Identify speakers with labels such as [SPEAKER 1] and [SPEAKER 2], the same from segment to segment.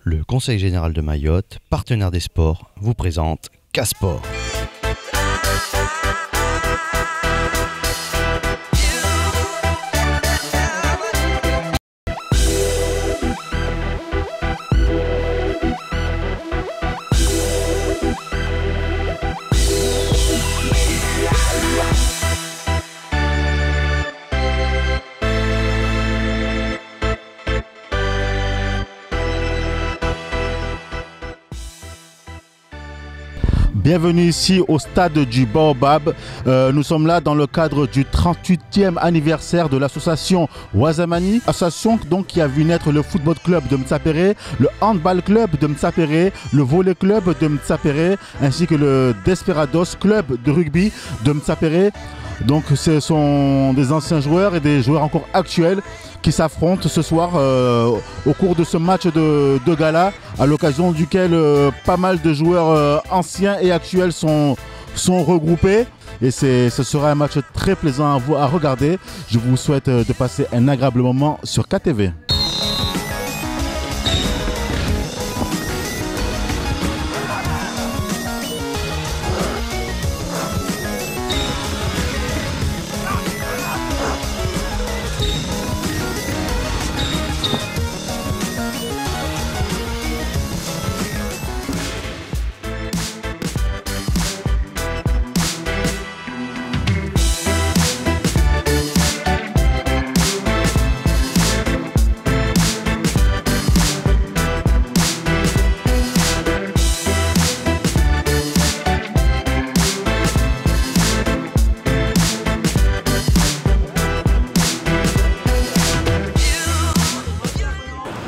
[SPEAKER 1] Le Conseil général de Mayotte, partenaire des sports, vous présente K-Sport.
[SPEAKER 2] Bienvenue ici au stade du Baobab. Nous sommes là dans le cadre du 38e anniversaire de l'association Ouazamani, association donc qui a vu naître le football club de Mtsapéré, le handball club de Mtsapéré, le volley club de Mtsapéré, ainsi que le Desperados club de rugby de Mtsapéré. Donc ce sont des anciens joueurs et des joueurs encore actuels qui s'affrontent ce soir au cours de ce match de gala, à l'occasion duquel pas mal de joueurs anciens et actuels sont regroupés. Et ce sera un match très plaisant à regarder. Je vous souhaite de passer un agréable moment sur KTV.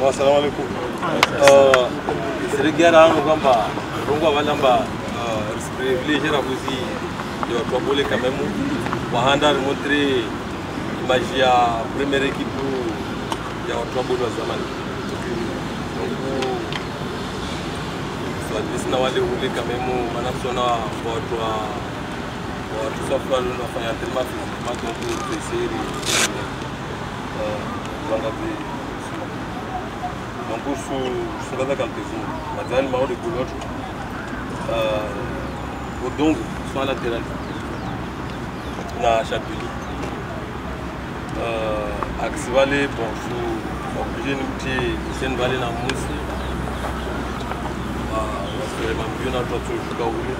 [SPEAKER 3] Assalamu alaikum. C'est gars là, on va privilégier la musique de Tobolé quand même. On va montrer l'image de la première équipe de Tobolé Ouazamani. Donc, soit dit qu'on va rouler quand même, on a besoin de tout ça pour nous faire tellement physiquement pour essayer donc sur la calcul, matériel marron de couleur, au donc soit latéral, na chapeli, axe valet bon sur obligé de nous c'est une valet na mousse, c'est vraiment bien dans notre jeu d'aujourd'hui.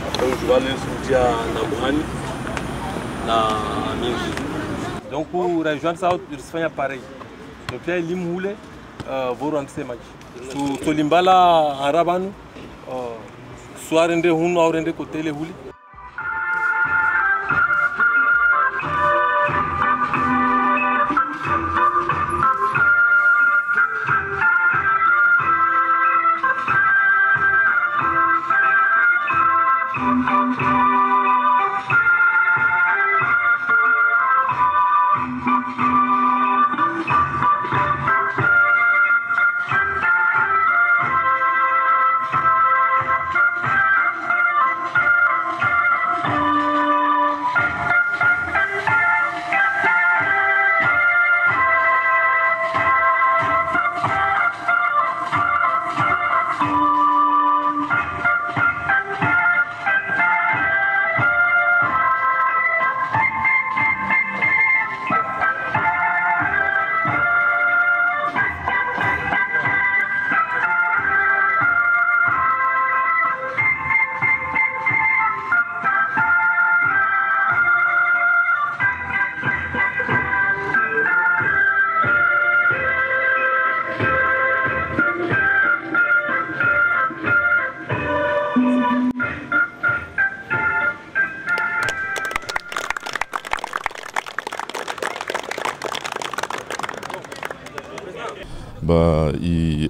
[SPEAKER 3] Après je vais aller sur dia na Bourani, na Mingi. Donc pour rejoindre ça, il se fait pareil. Donc là, il moule pour rendre ces matchs. Sur Limbala, en Rabanu, soit rendre un ou rendre côté les houlis.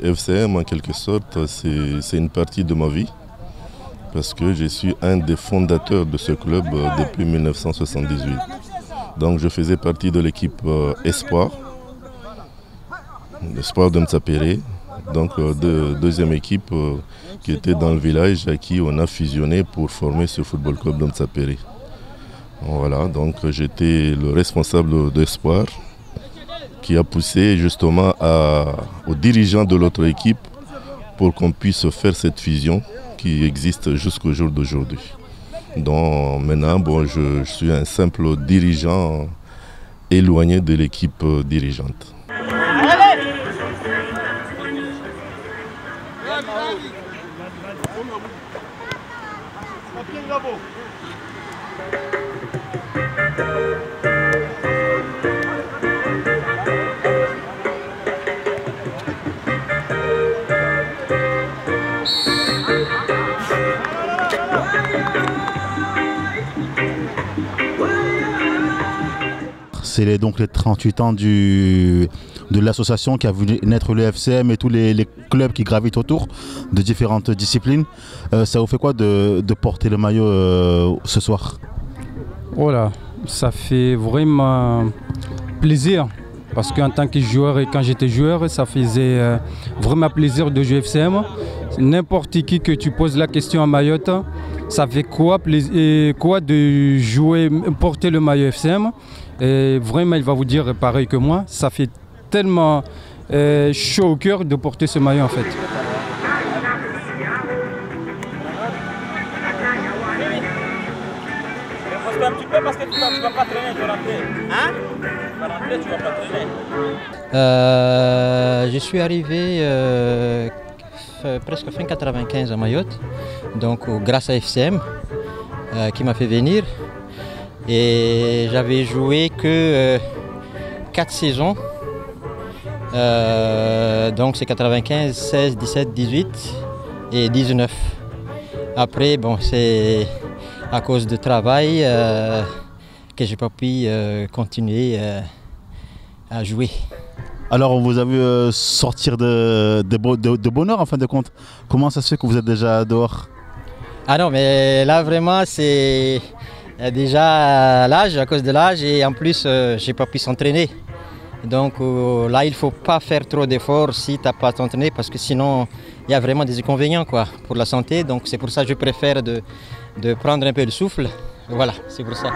[SPEAKER 4] FCM en quelque sorte, c'est une partie de ma vie parce que je suis un des fondateurs de ce club depuis 1978. Donc je faisais partie de l'équipe Espoir de Mtsapéré, donc deuxième équipe qui était dans le village à qui on a fusionné pour former ce football club de Mtsapéré. Voilà, donc j'étais le responsable d'Espoir qui a poussé justement aux dirigeants de l'autre équipe pour qu'on puisse faire cette fusion qui existe jusqu'au jour d'aujourd'hui. Donc maintenant, bon, je suis un simple dirigeant éloigné de l'équipe dirigeante.
[SPEAKER 2] C'est donc les 38 ans de l'association qui a vu naître le FCM et tous les clubs qui gravitent autour de différentes disciplines. Ça vous fait quoi de porter le maillot ce soir?
[SPEAKER 5] Voilà, ça fait vraiment plaisir parce qu'en tant que joueur et quand j'étais joueur, ça faisait vraiment plaisir de jouer FCM. N'importe qui que tu poses la question à Mayotte, ça fait quoi de jouer, porter le maillot FCM? Et vraiment, il va vous dire pareil que moi, ça fait tellement chaud au cœur de porter ce maillot en fait.
[SPEAKER 3] Un petit peu parce que tu ne vas pas traîner, tu vas rentrer. Hein? Tu vas rentrer, tu vas pas traîner.
[SPEAKER 6] Je suis arrivé presque fin 95 à Mayotte, donc grâce à FCM qui m'a fait venir. Et j'avais joué que 4 saisons, donc c'est 95, 16, 17, 18 et 19. Après, bon, c'est à cause du travail que j'ai pas pu continuer à jouer.
[SPEAKER 2] Alors on vous a vu sortir de bonheur en fin de compte. Comment ça se fait que vous êtes déjà dehors?
[SPEAKER 6] Ah non, mais là vraiment c'est déjà l'âge, à cause de l'âge, et en plus j'ai pas pu s'entraîner. Donc là il faut pas faire trop d'efforts si tu n'as pas t'entraîner parce que sinon il y a vraiment des inconvénients quoi, pour la santé. Donc c'est pour ça que je préfère de prendre un peu le souffle. Voilà, c'est pour ça.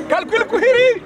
[SPEAKER 3] Calcule Kuhiri.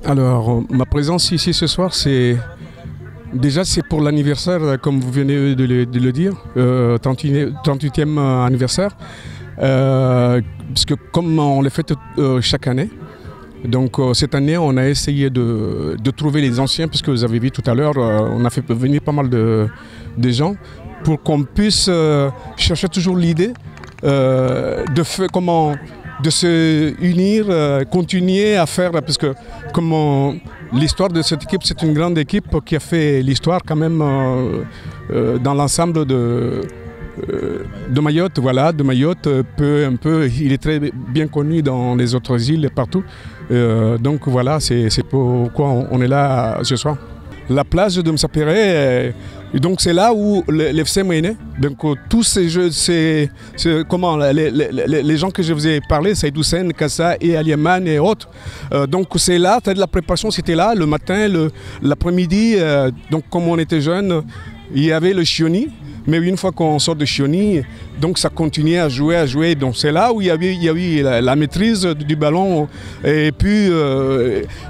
[SPEAKER 7] Alors, ma présence ici ce soir, c'est pour l'anniversaire, comme vous venez de le dire, 38e anniversaire, parce que comme on le fait chaque année, donc cette année on a essayé de trouver les anciens, puisque vous avez vu tout à l'heure, on a fait venir pas mal de gens pour qu'on puisse chercher toujours l'idée de se unir, continuer à faire, parce que l'histoire de cette équipe, c'est une grande équipe qui a fait l'histoire quand même dans l'ensemble de Mayotte. Voilà, de Mayotte, il est très bien connu dans les autres îles et partout. Donc voilà, c'est pourquoi on est là ce soir. La plage de Msapere, donc c'est là où l'FCM est né. Donc tous ces jeux, les gens que je vous ai parlé, Saïd Hussein, Kassa et Aliaman et autres. Donc c'est là, la préparation c'était là, le matin, l'après-midi. Donc comme on était jeunes, il y avait le Chioni, mais une fois qu'on sort de Chioni, donc ça continuait à jouer. Donc c'est là où il y avait la maîtrise du ballon. Et puis,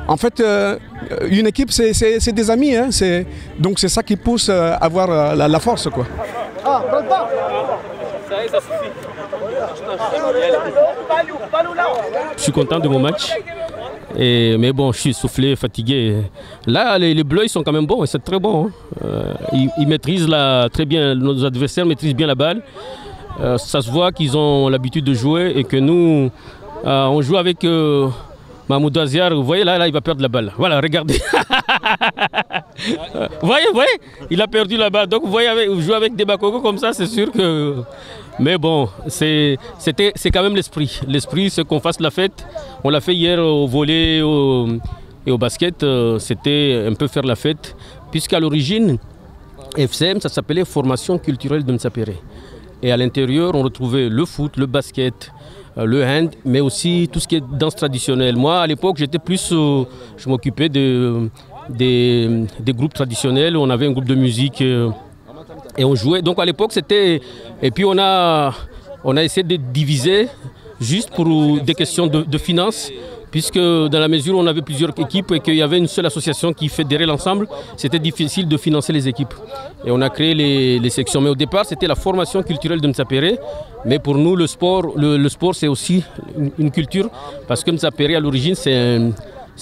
[SPEAKER 7] en fait, une équipe, c'est des amis. Hein, donc c'est ça qui pousse à avoir la force, quoi.
[SPEAKER 8] Je suis content de mon match. Mais bon, je suis soufflé, fatigué. Là, les Bleus, ils sont quand même bons, c'est très bon. Hein. Ils maîtrisent très bien, nos adversaires maîtrisent bien la balle. Ça se voit qu'ils ont l'habitude de jouer et que nous, on joue avec Mahmoud Aziar. Vous voyez, là, il va perdre la balle. Voilà, regardez. Vous voyez, il a perdu la balle. Donc, vous voyez, vous jouez avec des Bakoko comme ça, c'est sûr que... Mais bon, c'est quand même l'esprit. L'esprit, c'est qu'on fasse la fête. On l'a fait hier au volley et au basket. C'était un peu faire la fête. Puisqu'à l'origine, FCM, ça s'appelait Formation culturelle de Mtsapéré. Et à l'intérieur, on retrouvait le foot, le basket, le hand, mais aussi tout ce qui est danse traditionnelle. Moi, à l'époque, j'étais plus... je m'occupais des groupes traditionnels. On avait un groupe de musique... et on jouait. Donc à l'époque, c'était... Et puis on a essayé de diviser juste pour des questions de finances, puisque dans la mesure où on avait plusieurs équipes et qu'il y avait une seule association qui fédérait l'ensemble, c'était difficile de financer les équipes. Et on a créé les sections. Mais au départ, c'était la formation culturelle de Mtsapéré. Mais pour nous, le sport c'est aussi une culture, parce que Mtsapéré, à l'origine, c'est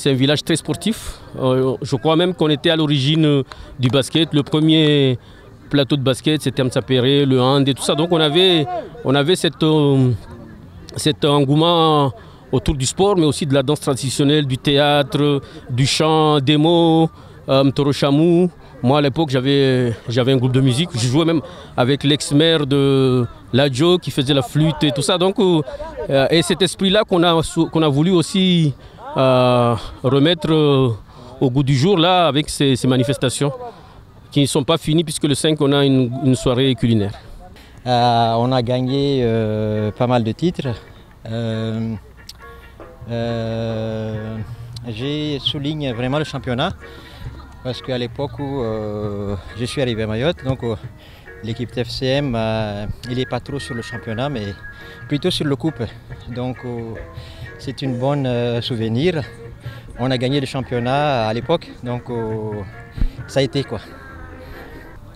[SPEAKER 8] un village très sportif. Je crois même qu'on était à l'origine du basket. Le premier plateau de basket, c'était Mtsapéré, le hand et tout ça. Donc on avait cet engouement autour du sport, mais aussi de la danse traditionnelle, du théâtre, du chant, des mots, Mtoro Chamou. Moi à l'époque j'avais un groupe de musique, je jouais même avec l'ex-maire de Ladjo qui faisait la flûte et tout ça. Donc, et cet esprit-là qu'on a voulu aussi remettre au goût du jour là avec ces manifestations qui ne sont pas finies, puisque le 5 on a une soirée culinaire.
[SPEAKER 6] On a gagné pas mal de titres. Je souligne vraiment le championnat, parce qu'à l'époque où je suis arrivé à Mayotte, donc l'équipe FCM, il n'est pas trop sur le championnat, mais plutôt sur le coupe. Donc c'est une bonne souvenir. On a gagné le championnat à l'époque, donc ça a été quoi.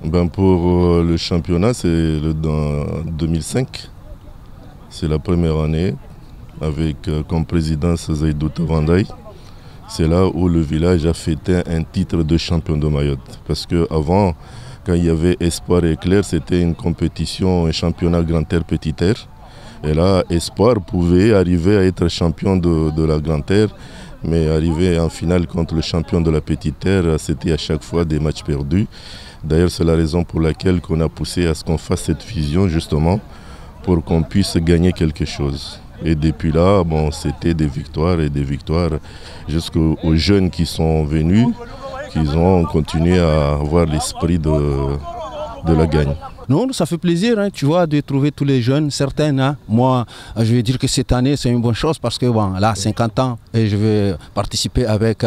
[SPEAKER 4] Ben pour le championnat, c'est dans 2005. C'est la première année avec comme présidence Zaidou Tavandaï. C'est là où le village a fêté un titre de champion de Mayotte. Parce qu'avant, quand il y avait Espoir et Éclair, c'était une compétition, un championnat Grand Terre, Petit Terre. Et là, Espoir pouvait arriver à être champion de la Grand Terre, mais arriver en finale contre le champion de la Petite Terre, c'était à chaque fois des matchs perdus. D'ailleurs, c'est la raison pour laquelle on a poussé à ce qu'on fasse cette fusion, justement, pour qu'on puisse gagner quelque chose. Et depuis là, bon, c'était des victoires et des victoires jusqu'aux jeunes qui sont venus, qui ont continué à avoir l'esprit de la gagne.
[SPEAKER 9] Non, ça fait plaisir, hein, tu vois, de trouver tous les jeunes, certains. Hein. Moi, je vais dire que cette année, c'est une bonne chose parce que, bon, là, 50 ans, et je vais participer avec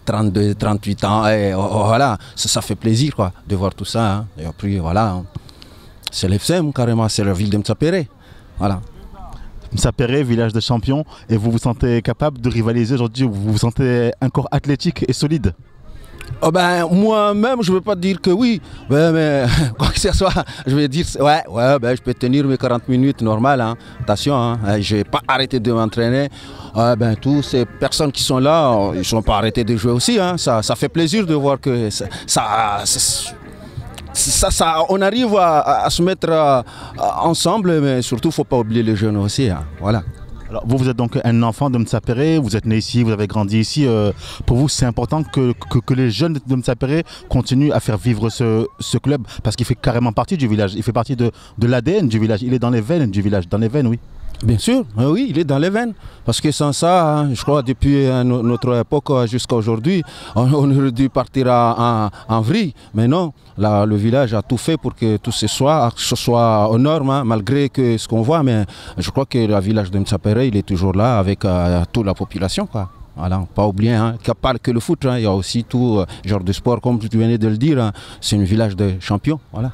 [SPEAKER 9] 32, 38 ans. Et voilà, ça fait plaisir, quoi, de voir tout ça. Hein. Et après, voilà, hein. C'est l'FCM, carrément, c'est la ville de Mtsapéré. Voilà.
[SPEAKER 2] Mtsapéré, village de champions, et vous vous sentez capable de rivaliser aujourd'hui? Vous vous sentez un corps athlétique et solide?
[SPEAKER 9] Oh ben, moi-même, je ne veux pas dire que oui, mais quoi que ce soit, je vais dire, ben, je peux tenir mes 40 minutes normales, hein. Attention, hein, je n'ai pas arrêté de m'entraîner. Ben, tous ces personnes qui sont là, ils ne sont pas arrêtés de jouer aussi, hein. Ça fait plaisir de voir que on arrive à se mettre ensemble, mais surtout, il ne faut pas oublier les jeunes aussi, hein. Voilà.
[SPEAKER 2] Alors, vous êtes donc un enfant de Mtsapéré, vous êtes né ici, vous avez grandi ici. Pour vous, c'est important que les jeunes de Mtsapéré continuent à faire vivre ce club, parce qu'il fait carrément partie du village, il fait partie de l'ADN du village, il est dans les veines du village, dans les veines, oui.
[SPEAKER 9] Bien sûr, oui, il est dans les veines. Parce que sans ça, hein, je crois depuis notre époque jusqu'à aujourd'hui, on aurait dû partir en vrille. Mais non, là, le village a tout fait pour que tout ce soit aux normes, hein, malgré ce qu'on voit. Mais je crois que le village de Mtsapéré, il est toujours là avec toute la population, quoi. Voilà, pas oublier, hein, qu'il n'y a pas que le foot, hein, il y a aussi tout genre de sport, comme tu venais de le dire, hein, c'est un village de champions. Voilà.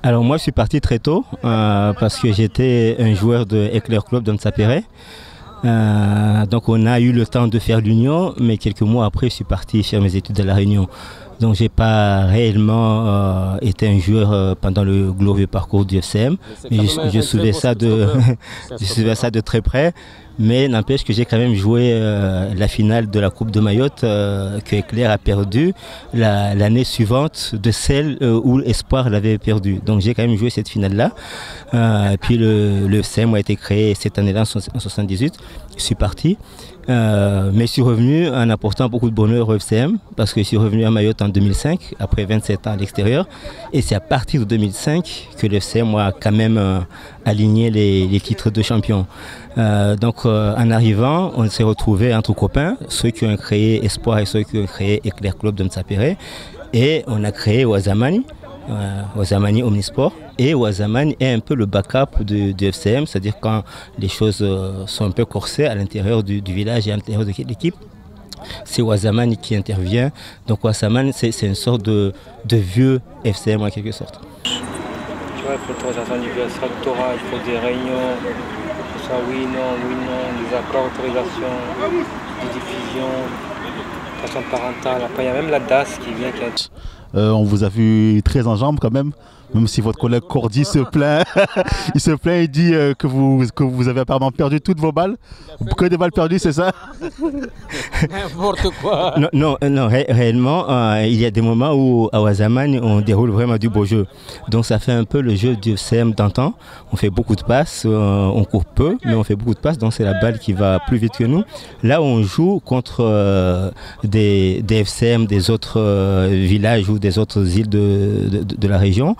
[SPEAKER 10] Alors moi je suis parti très tôt parce que j'étais un joueur de Éclair Club d'Ansapéré. Donc on a eu le temps de faire l'union, mais quelques mois après je suis parti faire mes études à La Réunion. Donc j'ai pas réellement été un joueur pendant le glorieux parcours du FCM. Je suivais ça de très près. Mais n'empêche que j'ai quand même joué la finale de la Coupe de Mayotte que Éclair a perdue l'année suivante de celle où l'Espoir l'avait perdue. Donc j'ai quand même joué cette finale-là. Puis le FCM a été créé cette année-là en 1978. Je suis parti. Mais je suis revenu en apportant beaucoup de bonheur au FCM parce que je suis revenu à Mayotte en 2005, après 27 ans à l'extérieur. Et c'est à partir de 2005 que le FCM a quand même aligné les titres de champion. Donc en arrivant, on s'est retrouvés entre copains, ceux qui ont créé Espoir et ceux qui ont créé Éclair Club d'Ansapéré. Et on a créé Ouazamani. Ouazamani Omnisport, et Ouazamani est un peu le backup du FCM, c'est-à-dire quand les choses sont un peu corsées à l'intérieur du village et à l'intérieur de l'équipe, c'est Ouazamani qui intervient. Donc Ouazamani c'est une sorte de vieux FCM en quelque sorte.
[SPEAKER 11] Tu vois, il faut l'autorisation du rectorat, il faut des réunions, tout ça, oui, non, des accords d'autorisation, des diffusions, façon parentale. Après il y a même la DAS qui vient.
[SPEAKER 2] On vous a vu très en jambes quand même si votre collègue Cordy se plaint. Il se plaint, il dit que vous avez apparemment perdu toutes vos balles. Que des balles perdues, c'est ça?
[SPEAKER 11] N'importe quoi.
[SPEAKER 10] Non, réellement, il y a des moments où à Ouazamani, on déroule vraiment du beau jeu. Donc ça fait un peu le jeu du FCM d'antan. On fait beaucoup de passes, on court peu, mais on fait beaucoup de passes, donc c'est la balle qui va plus vite que nous. Là, on joue contre des FCM des autres villages ou des autres îles de la région.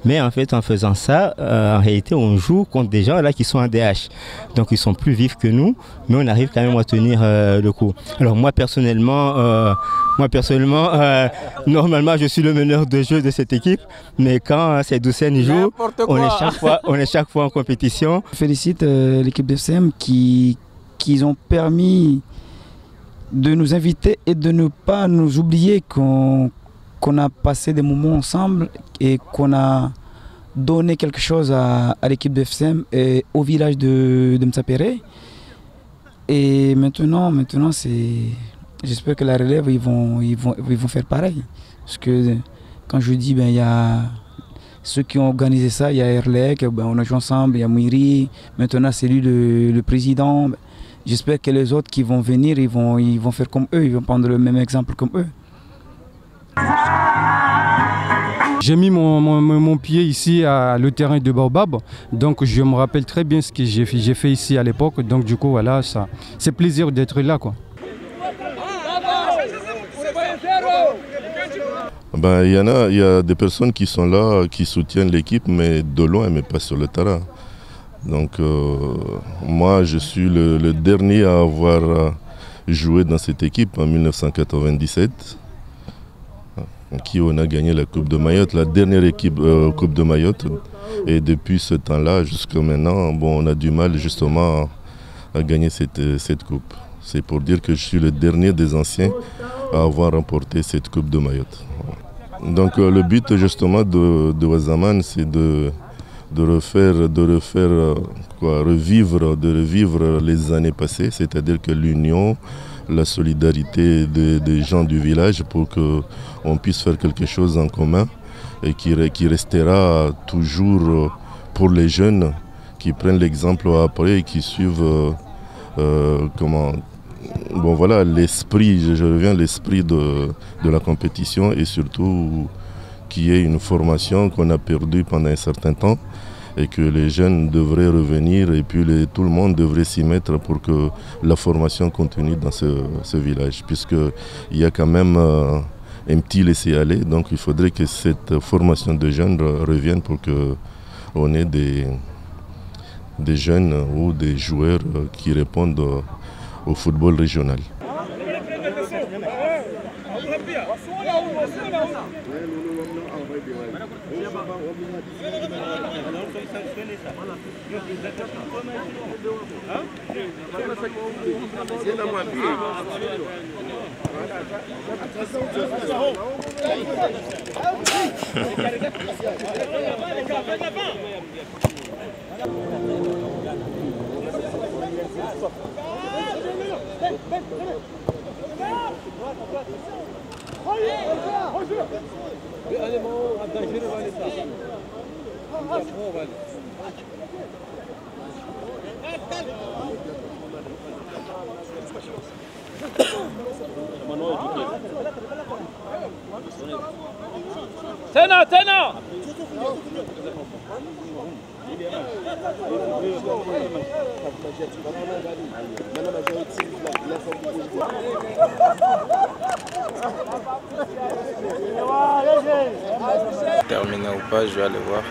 [SPEAKER 10] Mais en fait, en faisant ça, en réalité, on joue contre des gens là qui sont en DH. Donc ils sont plus vifs que nous, mais on arrive quand même à tenir le coup. Alors moi personnellement, normalement je suis le meneur de jeu de cette équipe, mais quand Seydoussen joue, on est chaque fois en compétition.
[SPEAKER 12] Je félicite l'équipe d'FCM qui ont permis de nous inviter et de ne pas nous oublier qu'on a passé des moments ensemble et qu'on a donné quelque chose à l'équipe de FCM et au village de Msapéré. Et maintenant j'espère que la relève, ils vont faire pareil. Parce que quand je dis, il y a ceux qui ont organisé ça, il y a Erlec, on a joué ensemble, il y a Mouiri, maintenant c'est lui le président. J'espère que les autres qui vont venir, ils vont faire comme eux, ils vont prendre le même exemple comme eux.
[SPEAKER 5] J'ai mis mon pied ici à le terrain de Baobab, donc je me rappelle très bien ce que j'ai fait ici à l'époque, donc du coup voilà, c'est plaisir d'être là quoi.
[SPEAKER 4] Il y a des personnes qui sont là, qui soutiennent l'équipe, mais de loin, mais pas sur le terrain. Donc moi je suis le dernier à avoir joué dans cette équipe en 1997. Qui on a gagné la Coupe de Mayotte, la dernière équipe Coupe de Mayotte. Et depuis ce temps-là jusqu'à maintenant, on a du mal justement à gagner cette coupe. C'est pour dire que je suis le dernier des anciens à avoir remporté cette Coupe de Mayotte. Donc le but justement de Ouazamani, c'est de revivre les années passées, c'est-à-dire que l'union, la solidarité des gens du village pour qu'on puisse faire quelque chose en commun et qui restera toujours pour les jeunes qui prennent l'exemple après et qui suivent l'esprit, je reviens, l'esprit de la compétition et surtout qu'il y ait une formation qu'on a perdue pendant un certain temps et que les jeunes devraient revenir et puis tout le monde devrait s'y mettre pour que la formation continue dans ce village, puisqu'il y a quand même un petit laisser-aller, donc il faudrait que cette formation de jeunes revienne pour qu'on ait des jeunes ou des joueurs qui répondent au football régional.
[SPEAKER 8] Tena!
[SPEAKER 13] Terminé ou pas, je vais aller voir.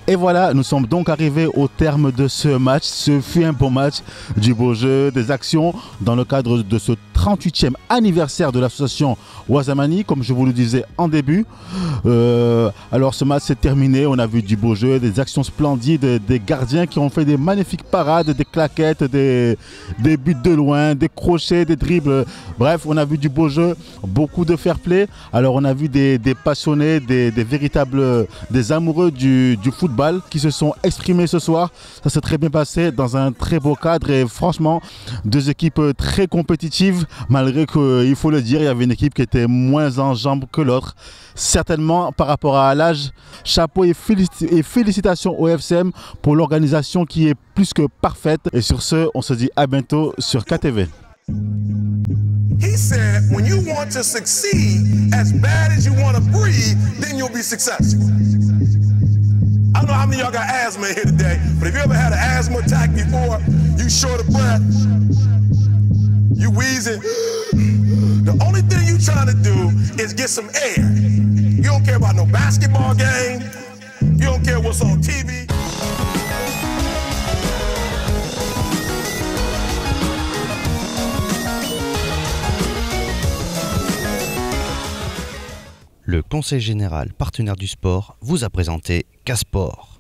[SPEAKER 2] Et voilà, nous sommes donc arrivés au terme de ce match. Ce fut un beau match, du beau jeu, des actions dans le cadre de ce 38e anniversaire de l'association Ouazamani, comme je vous le disais en début. Alors ce match s'est terminé, on a vu du beau jeu, des actions splendides, des gardiens qui ont fait des magnifiques parades, des claquettes, des buts de loin, des crochets, des dribbles. Bref, on a vu du beau jeu, beaucoup de fair play. Alors on a vu des passionnés, des véritables, des amoureux du football qui se sont exprimés ce soir. Ça s'est très bien passé dans un très beau cadre et franchement, deux équipes très compétitives, malgré qu'il faut le dire, il y avait une équipe qui était moins en jambes que l'autre. Certainement par rapport à l'âge, chapeau et félicitations au FCM pour l'organisation qui est plus que parfaite. Et sur ce, on se dit à bientôt sur KTV.
[SPEAKER 14] He said, when you want to succeed as bad as you want to breathe, then you'll be successful. I don't know how many of y'all got asthma here today, but if you ever had an asthma attack before, you short of breath, you wheezing, the only thing you trying to do is get some air. You don't care about no basketball game, you don't care what's on TV.
[SPEAKER 1] Le Conseil général partenaire du sport vous a présenté Casport.